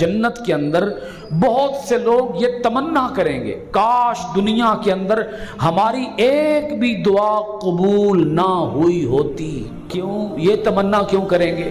جنت کے اندر بہت سے لوگ یہ تمنا کریں گے کاش دنیا کے اندر ہماری ایک بھی دعا قبول نہ ہوئی ہوتی۔ کیوں یہ تمنا کیوں کریں گے؟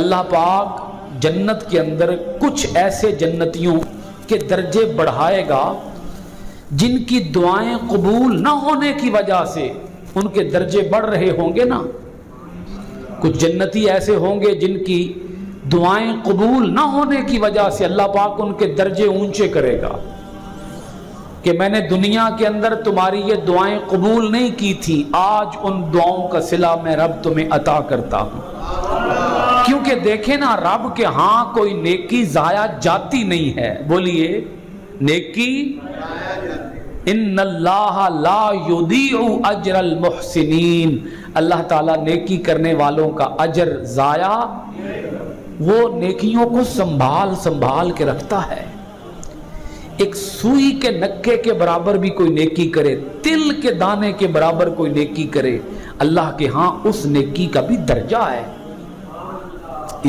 اللہ پاک جنت کے اندر کچھ ایسے جنتیوں کے درجے بڑھائے گا جن کی دعائیں قبول نہ ہونے کی وجہ سے ان کے درجے بڑھ رہے ہوں گے نا۔ کچھ جنتی ایسے ہوں گے جن کی دعائیں قبول نہ ہونے کی وجہ سے اللہ پاک ان کے درجے اونچے کرے گا کہ میں نے دنیا کے اندر تمہاری یہ دعائیں قبول نہیں کی تھی، آج ان دعاؤں کا صلہ میں رب تمہیں عطا کرتا ہوں۔ کیونکہ دیکھیں نا رب کے ہاں کوئی نیکی ضائع جاتی نہیں ہے۔ بولیے نیکی ان اللہ لا یضیع اجر المحسنین، اللہ تعالیٰ نیکی کرنے والوں کا اجر ضائع، وہ نیکیوں کو سنبھال کے رکھتا ہے۔ ایک سوئی کے نکے کے برابر بھی کوئی نیکی کرے، تل کے دانے کے برابر کوئی نیکی کرے، اللہ کے ہاں اس نیکی کا بھی درجہ ہے۔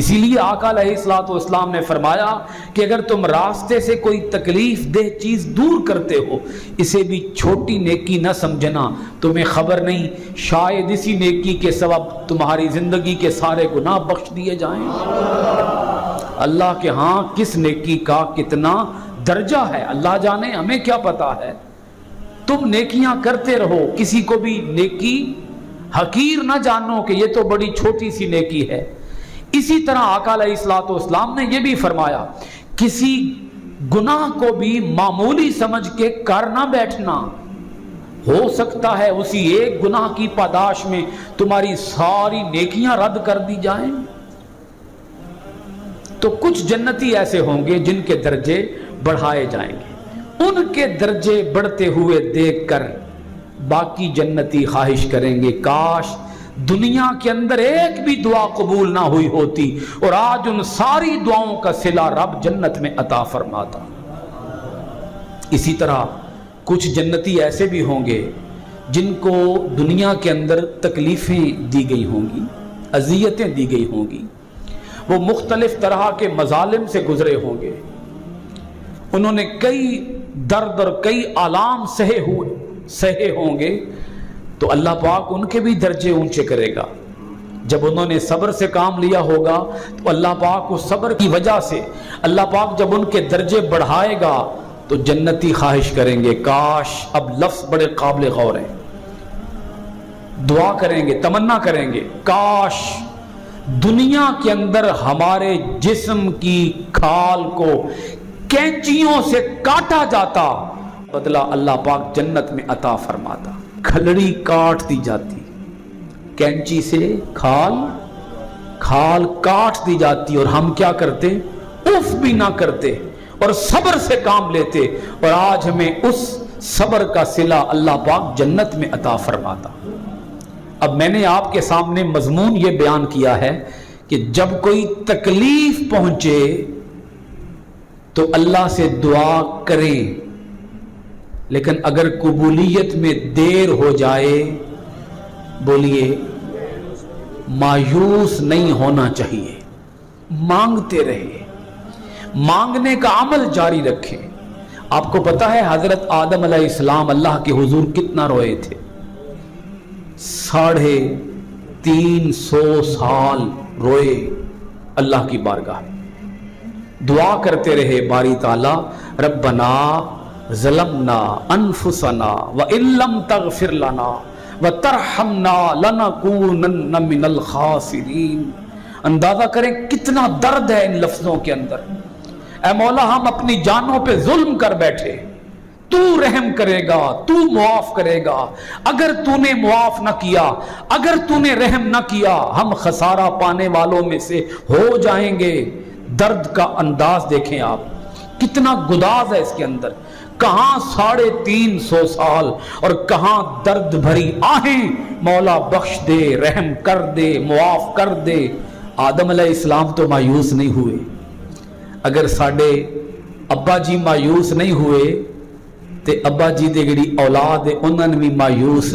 اسی لیے آقا علیہ نے فرمایا کہ اگر تم راستے سے کوئی تکلیف دہ چیز دور کرتے ہو اسے بھی چھوٹی نیکی نہ سمجھنا، تمہیں خبر نہیں شاید اسی نیکی کے سبب تمہاری زندگی کے سارے گناہ بخش دیے جائیں۔ اللہ کے ہاں کس نیکی کا کتنا درجہ ہے اللہ جانے، ہمیں کیا پتا ہے۔ تم نیکیاں کرتے رہو، کسی کو بھی نیکی حقیر نہ جانو کہ یہ تو بڑی چھوٹی سی نیکی ہے۔ اسی طرح آقا علیہ السلام نے یہ بھی فرمایا کسی گناہ کو بھی معمولی سمجھ کے کر نہ بیٹھنا، ہو سکتا ہے اسی ایک گناہ کی پاداش میں تمہاری ساری نیکیاں رد کر دی جائیں۔ تو کچھ جنتی ایسے ہوں گے جن کے درجے بڑھائے جائیں گے، ان کے درجے بڑھتے ہوئے دیکھ کر باقی جنتی خواہش کریں گے کاش دنیا کے اندر ایک بھی دعا قبول نہ ہوئی ہوتی اور آج ان ساری دعاؤں کا صلہ رب جنت میں عطا فرماتا۔ اسی طرح کچھ جنتی ایسے بھی ہوں گے جن کو دنیا کے اندر تکلیفیں دی گئی ہوں گی، اذیتیں دی گئی ہوں گی، وہ مختلف طرح کے مظالم سے گزرے ہوں گے، انہوں نے کئی درد اور کئی آلام سہے ہوں گے، تو اللہ پاک ان کے بھی درجے اونچے کرے گا۔ جب انہوں نے صبر سے کام لیا ہوگا تو اللہ پاک اس صبر کی وجہ سے اللہ پاک جب ان کے درجے بڑھائے گا تو جنتی خواہش کریں گے کاش، اب لفظ بڑے قابل غور ہیں، دعا کریں گے، تمنا کریں گے کاش دنیا کے اندر ہمارے جسم کی کھال کو کینچیوں سے کاٹا جاتا، بدلہ اللہ پاک جنت میں عطا فرماتا۔ کھلڑی کاٹ دی جاتی، کینچی سے کھال کاٹ دی جاتی اور ہم کیا کرتے؟ اف بھی نہ کرتے اور صبر سے کام لیتے، اور آج ہمیں اس صبر کا صلہ اللہ پاک جنت میں عطا فرماتا۔ اب میں نے آپ کے سامنے مضمون یہ بیان کیا ہے کہ جب کوئی تکلیف پہنچے تو اللہ سے دعا کریں، لیکن اگر قبولیت میں دیر ہو جائے بولیے مایوس نہیں ہونا چاہیے، مانگتے رہے، مانگنے کا عمل جاری رکھیں۔ آپ کو پتا ہے حضرت آدم علیہ السلام اللہ کے حضور کتنا روئے تھے؟ 350 سال روئے اللہ کی بارگاہ میں، دعا کرتے رہے باری تعالی ربنا ظلمنا انفسنا وان لم تغفر لنا وترحمنا لنکونن من الخاسرین۔ اندازہ کریں کتنا درد ہے ان لفظوں کے اندر۔ اے مولا ہم اپنی جانوں پہ ظلم کر بیٹھے، تو رحم کرے گا، تو معاف کرے گا، اگر تو نے معاف نہ کیا، اگر تو نے رحم نہ کیا ہم خسارہ پانے والوں میں سے ہو جائیں گے۔ درد کا انداز دیکھیں آپ، کتنا گداز ہے اس کے اندر، کہاں 350 سال اور کہاں درد بھری آہیں، مولا بخش دے، رحم کر دے، معاف کر دے۔ آدم علیہ السلام تو مایوس نہیں ہوئے، اگر ساڈے ابا جی مایوس نہیں ہوئے تے ابا جی دے گڑی اولاد انہوں نے بھی مایوس